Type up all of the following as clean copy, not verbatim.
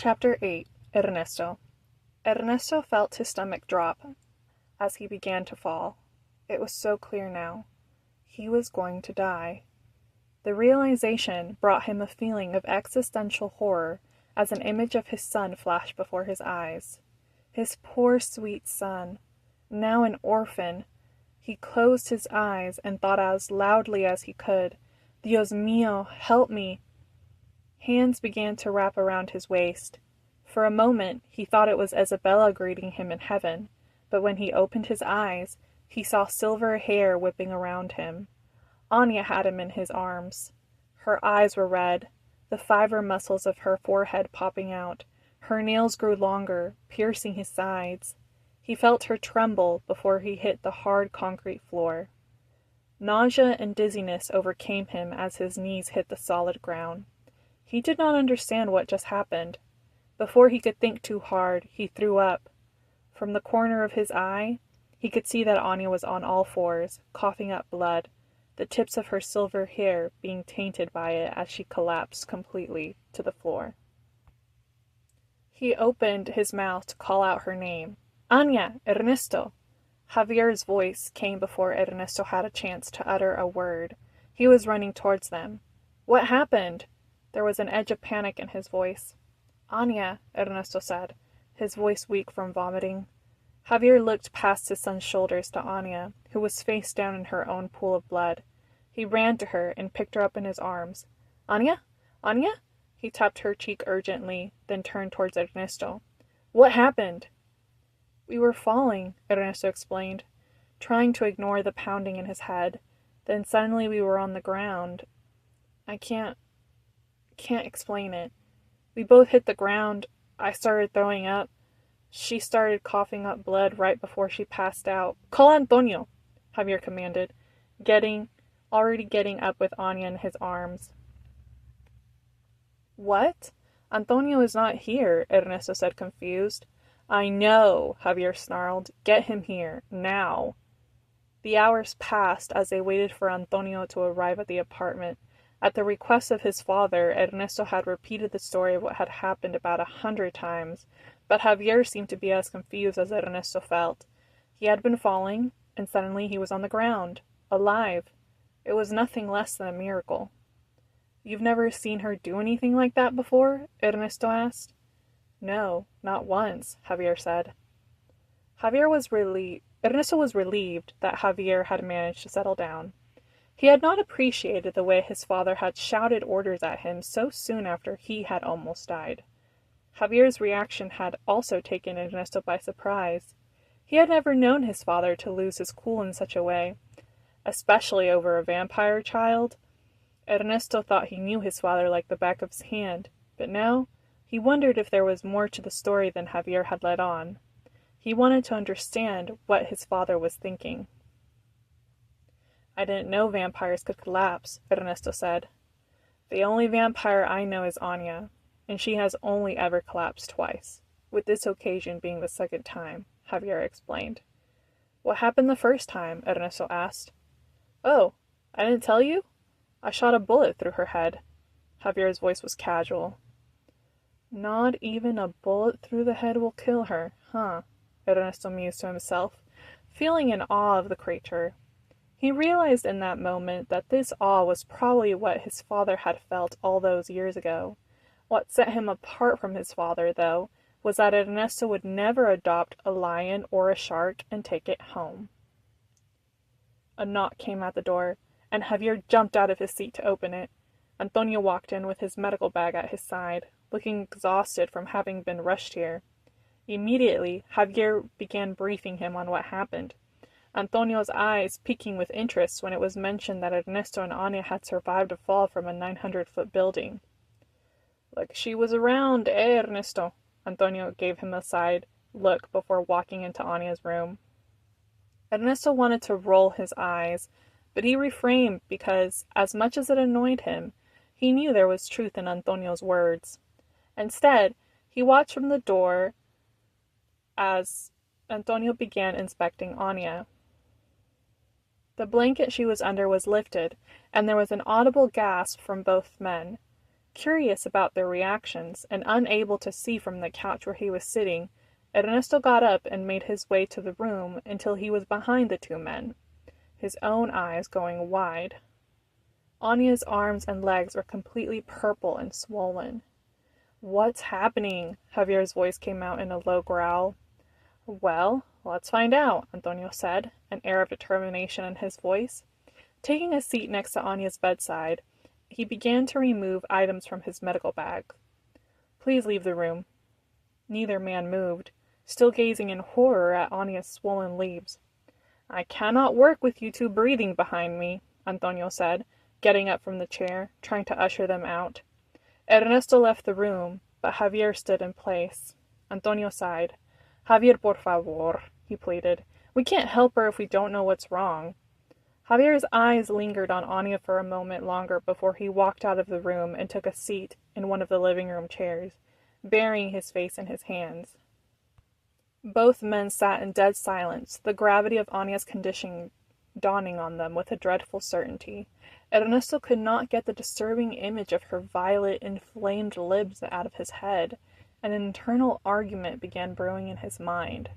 Chapter 8. Ernesto. Ernesto felt his stomach drop as he began to fall. It was so clear now. He was going to die. The realization brought him a feeling of existential horror as an image of his son flashed before his eyes. His poor sweet son, now an orphan. He closed his eyes and thought as loudly as he could, "Dios mío, help me!" Hands began to wrap around his waist. For a moment he thought it was Isabella greeting him in heaven, but when he opened his eyes, he saw silver hair whipping around him. Anya had him in his arms. Her eyes were red, the fiber muscles of her forehead popping out. Her nails grew longer, piercing his sides. He felt her tremble before he hit the hard concrete floor. Nausea and dizziness overcame him as his knees hit the solid ground. He did not understand what just happened. Before he could think too hard, he threw up. From the corner of his eye, he could see that Anya was on all fours, coughing up blood, the tips of her silver hair being tainted by it as she collapsed completely to the floor. He opened his mouth to call out her name. "Anya! Ernesto!" Javier's voice came before Ernesto had a chance to utter a word. He was running towards them. "What happened?" There was an edge of panic in his voice. "Anya," Ernesto said, his voice weak from vomiting. Javier looked past his son's shoulders to Anya, who was face down in her own pool of blood. He ran to her and picked her up in his arms. "Anya? Anya?" He tapped her cheek urgently, then turned towards Ernesto. "What happened?" "We were falling," Ernesto explained, trying to ignore the pounding in his head. Then suddenly we were on the ground. I can't explain it. We both hit the ground. I started throwing up. She started coughing up blood right before she passed out. "Call Antonio," Javier commanded, already getting up with Anya in his arms. "What? Antonio is not here," Ernesto said, confused. "I know," Javier snarled. "Get him here, now." The hours passed as they waited for Antonio to arrive at the apartment. At the request of his father, Ernesto had repeated the story of what had happened about 100 times, but Javier seemed to be as confused as Ernesto felt. He had been falling, and suddenly he was on the ground, alive. It was nothing less than a miracle. "You've never seen her do anything like that before?" Ernesto asked. "No, not once," Javier said. Ernesto was relieved that Javier had managed to settle down. He had not appreciated the way his father had shouted orders at him so soon after he had almost died. Javier's reaction had also taken Ernesto by surprise. He had never known his father to lose his cool in such a way, especially over a vampire child. Ernesto thought he knew his father like the back of his hand, but now he wondered if there was more to the story than Javier had let on. He wanted to understand what his father was thinking. "I didn't know vampires could collapse," Ernesto said. "The only vampire I know is Anya, and she has only ever collapsed twice, with this occasion being the second time," Javier explained. "What happened the first time?" Ernesto asked. "Oh, I didn't tell you? I shot a bullet through her head." Javier's voice was casual. "Not even a bullet through the head will kill her, huh?" Ernesto mused to himself, feeling in awe of the creature. He realized in that moment that this awe was probably what his father had felt all those years ago. What set him apart from his father, though, was that Ernesto would never adopt a lion or a shark and take it home. A knock came at the door, and Javier jumped out of his seat to open it. Antonio walked in with his medical bag at his side, looking exhausted from having been rushed here. Immediately, Javier began briefing him on what happened, Antonio's eyes peeking with interest when it was mentioned that Ernesto and Anya had survived a fall from a 900-foot building. "Like she was around, Ernesto?" Antonio gave him a side look before walking into Anya's room. Ernesto wanted to roll his eyes, but he refrained because, as much as it annoyed him, he knew there was truth in Antonio's words. Instead, he watched from the door as Antonio began inspecting Anya. The blanket she was under was lifted, and there was an audible gasp from both men. Curious about their reactions, and unable to see from the couch where he was sitting, Ernesto got up and made his way to the room until he was behind the two men, his own eyes going wide. Anya's arms and legs were completely purple and swollen. "What's happening?" Javier's voice came out in a low growl. "Well, let's find out," Antonio said, an air of determination in his voice. Taking a seat next to Anya's bedside, he began to remove items from his medical bag. "Please leave the room." Neither man moved, still gazing in horror at Anya's swollen lips. "I cannot work with you two breathing behind me," Antonio said, getting up from the chair, trying to usher them out. Ernesto left the room, but Javier stood in place. Antonio sighed. "Javier, por favor," he pleaded. "We can't help her if we don't know what's wrong." Javier's eyes lingered on Anya for a moment longer before he walked out of the room and took a seat in one of the living room chairs, burying his face in his hands. Both men sat in dead silence, the gravity of Anya's condition dawning on them with a dreadful certainty. Ernesto could not get the disturbing image of her violet, inflamed lips out of his head. An internal argument began brewing in his mind.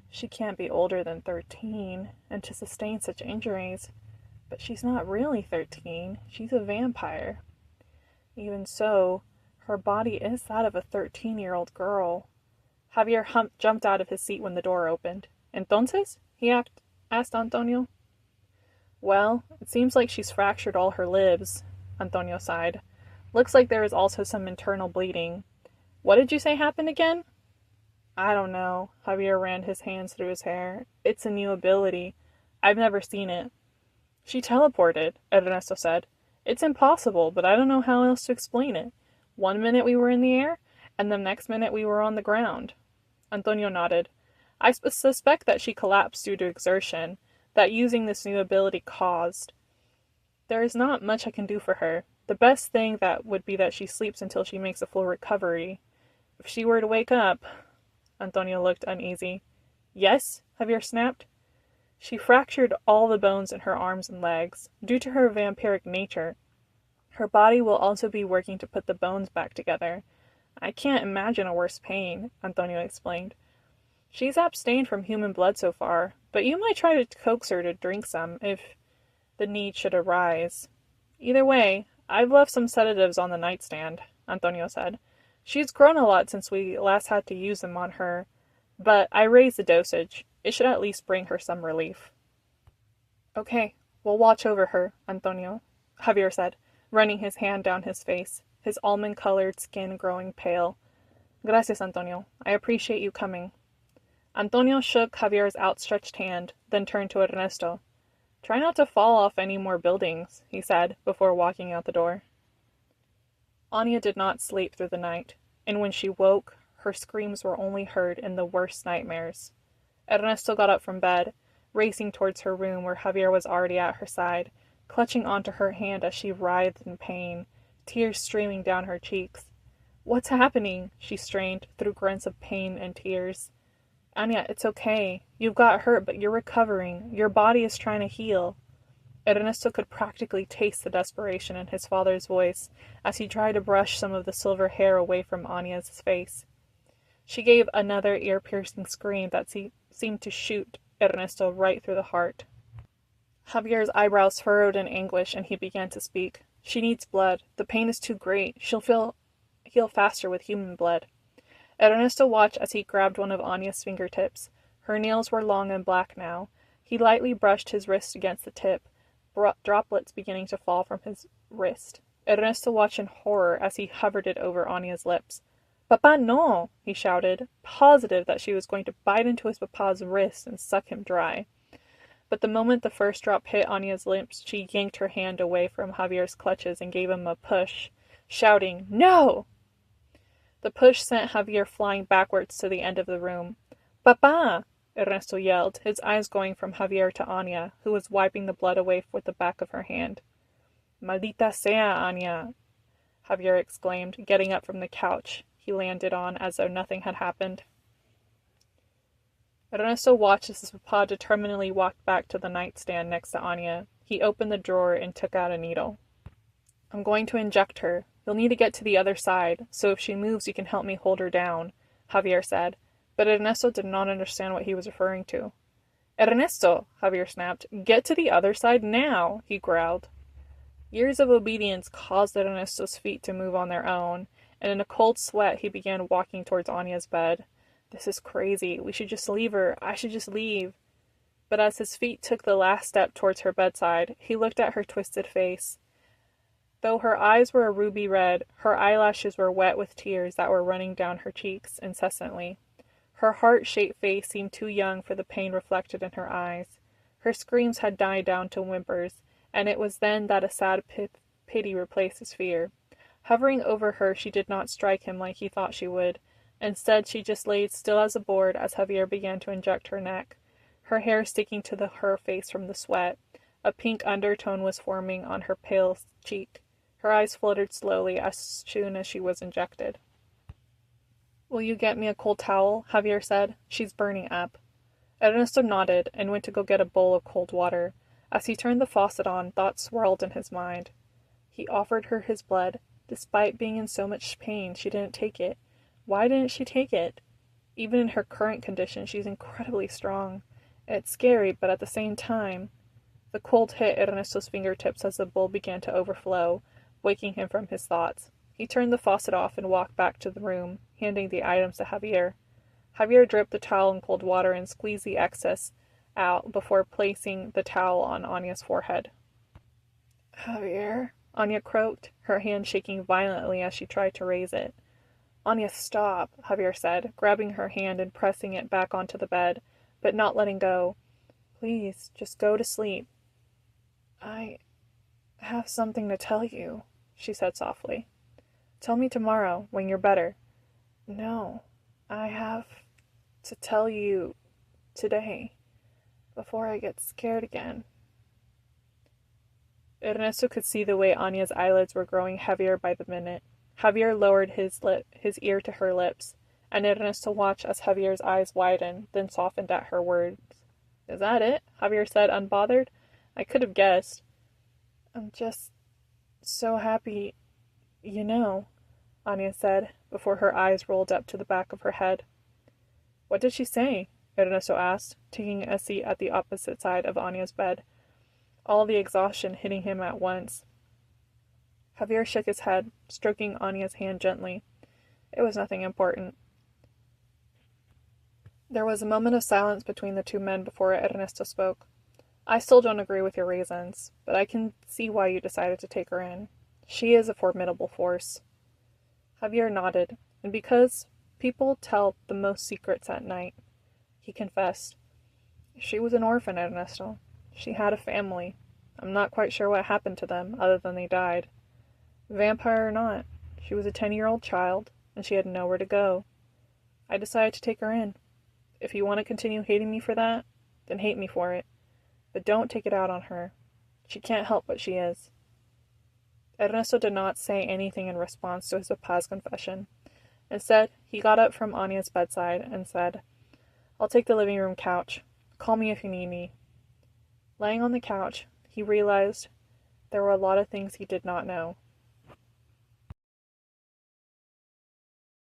She can't be older than 13, and to sustain such injuries. But she's not really 13. She's a vampire. Even so, her body is that of a 13-year-old girl. Javier jumped out of his seat when the door opened. "Entonces?" he asked Antonio. "Well, it seems like she's fractured all her ribs," Antonio sighed. "Looks like there is also some internal bleeding. What did you say happened again?" "I don't know." Javier ran his hands through his hair. "It's a new ability. I've never seen it." "She teleported," Ernesto said. "It's impossible, but I don't know how else to explain it. One minute we were in the air, and the next minute we were on the ground." Antonio nodded. "I suspect that she collapsed due to exertion, that using this new ability caused. There is not much I can do for her. The best thing that would be that she sleeps until she makes a full recovery. If she were to wake up..." Antonio looked uneasy. "Yes?" Javier snapped. "She fractured all the bones in her arms and legs. Due to her vampiric nature, her body will also be working to put the bones back together. I can't imagine a worse pain," Antonio explained. "She's abstained from human blood so far, but you might try to coax her to drink some if the need should arise. Either way, I've left some sedatives on the nightstand," Antonio said. "She's grown a lot since we last had to use them on her, but I raised the dosage. It should at least bring her some relief." "Okay, we'll watch over her, Antonio," Javier said, running his hand down his face, his almond-colored skin growing pale. "Gracias, Antonio. I appreciate you coming." Antonio shook Javier's outstretched hand, then turned to Ernesto. "Try not to fall off any more buildings," he said, before walking out the door. Anya did not sleep through the night, and when she woke, her screams were only heard in the worst nightmares. Ernesto got up from bed, racing towards her room where Javier was already at her side, clutching onto her hand as she writhed in pain, tears streaming down her cheeks. "What's happening?" she strained, through grunts of pain and tears. "Anya, it's okay. You've got hurt, but you're recovering. Your body is trying to heal." Ernesto could practically taste the desperation in his father's voice as he tried to brush some of the silver hair away from Anya's face. She gave another ear-piercing scream that seemed to shoot Ernesto right through the heart. Javier's eyebrows furrowed in anguish, and he began to speak. "She needs blood. The pain is too great. She'll heal faster with human blood." Ernesto watched as he grabbed one of Anya's fingertips. Her nails were long and black now. He lightly brushed his wrist against the tip, droplets beginning to fall from his wrist. Ernesto watched in horror as he hovered it over Anya's lips. "Papa, no!" he shouted, positive that she was going to bite into his papa's wrist and suck him dry. But the moment the first drop hit Anya's lips, she yanked her hand away from Javier's clutches and gave him a push, shouting, "No!" The push sent Javier flying backwards to the end of the room. "Papa!" Ernesto yelled, his eyes going from Javier to Anya, who was wiping the blood away with the back of her hand. "Maldita sea, Anya!" Javier exclaimed, getting up from the couch he landed on as though nothing had happened. Ernesto watched as his papa determinedly walked back to the nightstand next to Anya. He opened the drawer and took out a needle. "I'm going to inject her. You'll need to get to the other side, so if she moves you can help me hold her down, Javier said, but Ernesto did not understand what he was referring to. Ernesto, Javier snapped. Get to the other side now, he growled. Years of obedience caused Ernesto's feet to move on their own, and in a cold sweat he began walking towards Anya's bed. This is crazy. We should just leave her. I should just leave. But as his feet took the last step towards her bedside, he looked at her twisted face. Though her eyes were a ruby red, her eyelashes were wet with tears that were running down her cheeks incessantly. Her heart-shaped face seemed too young for the pain reflected in her eyes. Her screams had died down to whimpers, and it was then that a sad pity replaced his fear. Hovering over her, she did not strike him like he thought she would. Instead, she just laid still as a board as Javier began to inject her neck, her hair sticking to her face from the sweat. A pink undertone was forming on her pale cheek. Her eyes fluttered slowly as soon as she was injected. Will you get me a cold towel? Javier said. She's burning up. Ernesto nodded and went to go get a bowl of cold water. As he turned the faucet on, thoughts swirled in his mind. He offered her his blood. Despite being in so much pain, she didn't take it. Why didn't she take it? Even in her current condition, she's incredibly strong. It's scary, but at the same time... The cold hit Ernesto's fingertips as the bowl began to overflow, waking him from his thoughts. He turned the faucet off and walked back to the room, handing the items to Javier. Javier dripped the towel in cold water and squeezed the excess out before placing the towel on Anya's forehead. Javier, Anya croaked, her hand shaking violently as she tried to raise it. Anya, stop, Javier said, grabbing her hand and pressing it back onto the bed, but not letting go. Please, just go to sleep. I have something to tell you, she said softly. Tell me tomorrow, when you're better. No, I have to tell you today, before I get scared again. Ernesto could see the way Anya's eyelids were growing heavier by the minute. Javier lowered his ear to her lips, and Ernesto watched as Javier's eyes widened, then softened at her words. Is that it? Javier said, unbothered. I could have guessed. I'm just so happy, you know, Anya said, before her eyes rolled up to the back of her head. What did she say? Ernesto asked, taking a seat at the opposite side of Anya's bed, all the exhaustion hitting him at once. Javier shook his head, stroking Anya's hand gently. It was nothing important. There was a moment of silence between the two men before Ernesto spoke. I still don't agree with your reasons, but I can see why you decided to take her in. She is a formidable force. Javier nodded, and because people tell the most secrets at night, he confessed. She was an orphan, Ernesto. She had a family. I'm not quite sure what happened to them, other than they died. Vampire or not, she was a 10-year-old child, and she had nowhere to go. I decided to take her in. If you want to continue hating me for that, then hate me for it. But don't take it out on her. She can't help what she is. Ernesto did not say anything in response to his papa's confession. Instead, he got up from Anya's bedside and said, I'll take the living room couch. Call me if you need me. Laying on the couch, he realized there were a lot of things he did not know.